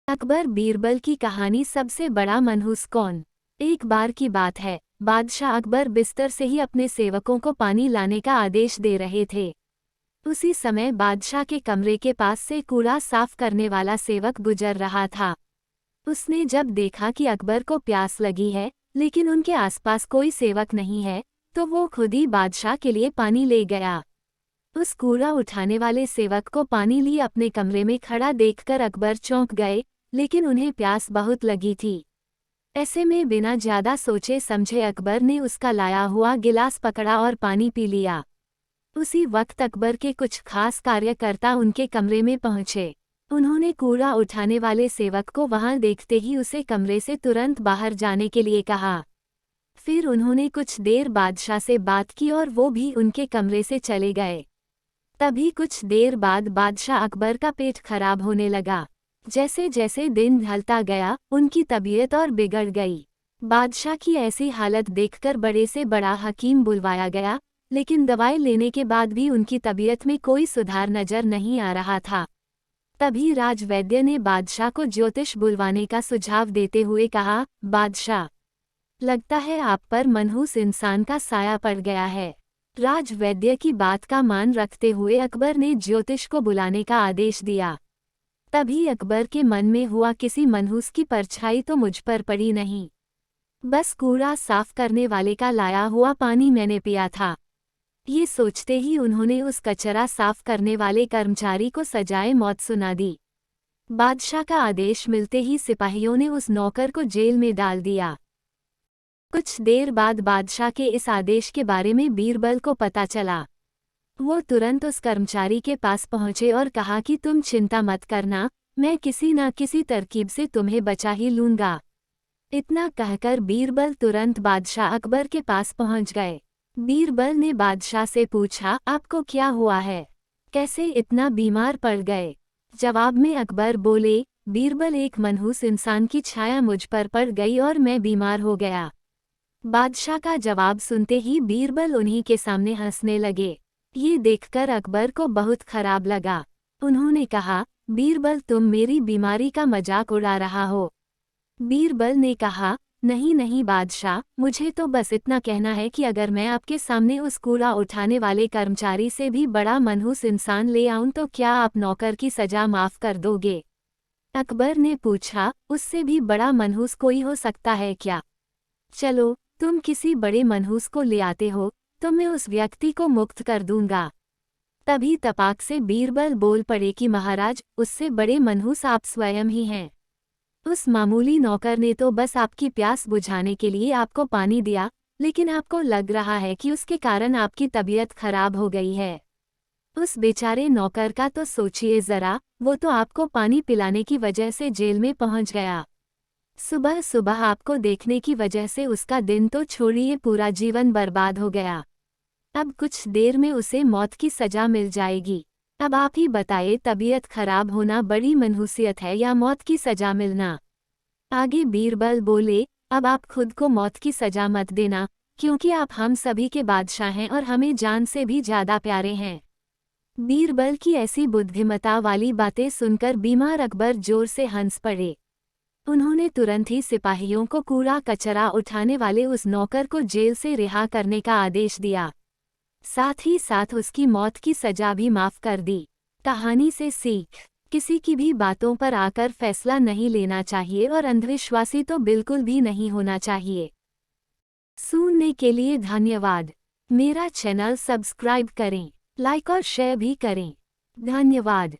अकबर बीरबल की कहानी सबसे बड़ा मनहूस कौन। एक बार की बात है, बादशाह अकबर बिस्तर से ही अपने सेवकों को पानी लाने का आदेश दे रहे थे। उसी समय बादशाह के कमरे के पास से कूड़ा साफ करने वाला सेवक गुजर रहा था। उसने जब देखा कि अकबर को प्यास लगी है लेकिन उनके आसपास कोई सेवक नहीं है, तो वो खुद ही बादशाह के लिए पानी ले गया। उस कूड़ा उठाने वाले सेवक को पानी लिए अपने कमरे में खड़ा देखकर अकबर चौंक गए, लेकिन उन्हें प्यास बहुत लगी थी। ऐसे में बिना ज्यादा सोचे समझे अकबर ने उसका लाया हुआ गिलास पकड़ा और पानी पी लिया। उसी वक्त अकबर के कुछ खास कार्यकर्ता उनके कमरे में पहुंचे। उन्होंने कूड़ा उठाने वाले सेवक को वहां देखते ही उसे कमरे से तुरंत बाहर जाने के लिए कहा। फिर उन्होंने कुछ देर बादशाह से बात की और वो भी उनके कमरे से चले गए। तभी कुछ देर बाद बादशाह अकबर का पेट खराब होने लगा। जैसे जैसे दिन ढलता गया उनकी तबीयत और बिगड़ गई। बादशाह की ऐसी हालत देखकर बड़े से बड़ा हकीम बुलवाया गया, लेकिन दवाई लेने के बाद भी उनकी तबीयत में कोई सुधार नजर नहीं आ रहा था। तभी राजवैद्य ने बादशाह को ज्योतिष बुलवाने का सुझाव देते हुए कहा, बादशाह, लगता है आप पर मनहूस इंसान का साया पड़ गया है। राजवैद्य की बात का मान रखते हुए अकबर ने ज्योतिष को बुलाने का आदेश दिया। तभी अकबर के मन में हुआ, किसी मनहूस की परछाई तो मुझ पर पड़ी नहीं। बस कूड़ा साफ करने वाले का लाया हुआ पानी मैंने पिया था। ये सोचते ही उन्होंने उस कचरा साफ करने वाले कर्मचारी को सजाए मौत सुना दी। बादशाह का आदेश मिलते ही सिपाहियों ने उस नौकर को जेल में डाल दिया। कुछ देर बाद बादशाह के इस आदेश के बारे में बीरबल को पता चला। वो तुरंत उस कर्मचारी के पास पहुंचे और कहा कि तुम चिंता मत करना, मैं किसी न किसी तरकीब से तुम्हें बचा ही लूंगा। इतना कहकर बीरबल तुरंत बादशाह अकबर के पास पहुंच गए। बीरबल ने बादशाह से पूछा, आपको क्या हुआ है, कैसे इतना बीमार पड़ गए। जवाब में अकबर बोले, बीरबल, एक मनहूस इंसान की छाया मुझ पर पड़ गई और मैं बीमार हो गया। बादशाह का जवाब सुनते ही बीरबल उन्हीं के सामने हंसने लगे। ये देखकर अकबर को बहुत खराब लगा। उन्होंने कहा, बीरबल, तुम मेरी बीमारी का मजाक उड़ा रहा हो। बीरबल ने कहा, नहीं नहीं बादशाह, मुझे तो बस इतना कहना है कि अगर मैं आपके सामने उस कूड़ा उठाने वाले कर्मचारी से भी बड़ा मनहूस इंसान ले आऊं तो क्या आप नौकर की सजा माफ कर दोगे। अकबर ने पूछा, उससे भी बड़ा मनहूस कोई हो सकता है क्या। चलो, तुम किसी बड़े मनहूस को ले आते हो तो मैं उस व्यक्ति को मुक्त कर दूंगा। तभी तपाक से बीरबल बोल पड़े कि महाराज, उससे बड़े मनहूस आप स्वयं ही हैं। उस मामूली नौकर ने तो बस आपकी प्यास बुझाने के लिए आपको पानी दिया, लेकिन आपको लग रहा है कि उसके कारण आपकी तबीयत खराब हो गई है। उस बेचारे नौकर का तो सोचिए जरा, वो तो आपको पानी पिलाने की वजह से जेल में पहुंच गया। सुबह सुबह आपको देखने की वजह से उसका दिन तो छोड़िए, पूरा जीवन बर्बाद हो गया। अब कुछ देर में उसे मौत की सजा मिल जाएगी। अब आप ही बताइए, तबीयत खराब होना बड़ी मनहूसियत है या मौत की सजा मिलना। आगे बीरबल बोले, अब आप खुद को मौत की सजा मत देना, क्योंकि आप हम सभी के बादशाह हैं और हमें जान से भी ज्यादा प्यारे हैं। बीरबल की ऐसी बुद्धिमता वाली बातें सुनकर बीमार अकबर जोर से हंस पड़े। उन्होंने तुरंत ही सिपाहियों को कूड़ा कचरा उठाने वाले उस नौकर को जेल से रिहा करने का आदेश दिया। साथ ही साथ उसकी मौत की सजा भी माफ कर दी। कहानी से सीख, किसी की भी बातों पर आकर फैसला नहीं लेना चाहिए और अंधविश्वासी तो बिल्कुल भी नहीं होना चाहिए। सुनने के लिए धन्यवाद। मेरा चैनल सब्सक्राइब करें, लाइक और शेयर भी करें। धन्यवाद।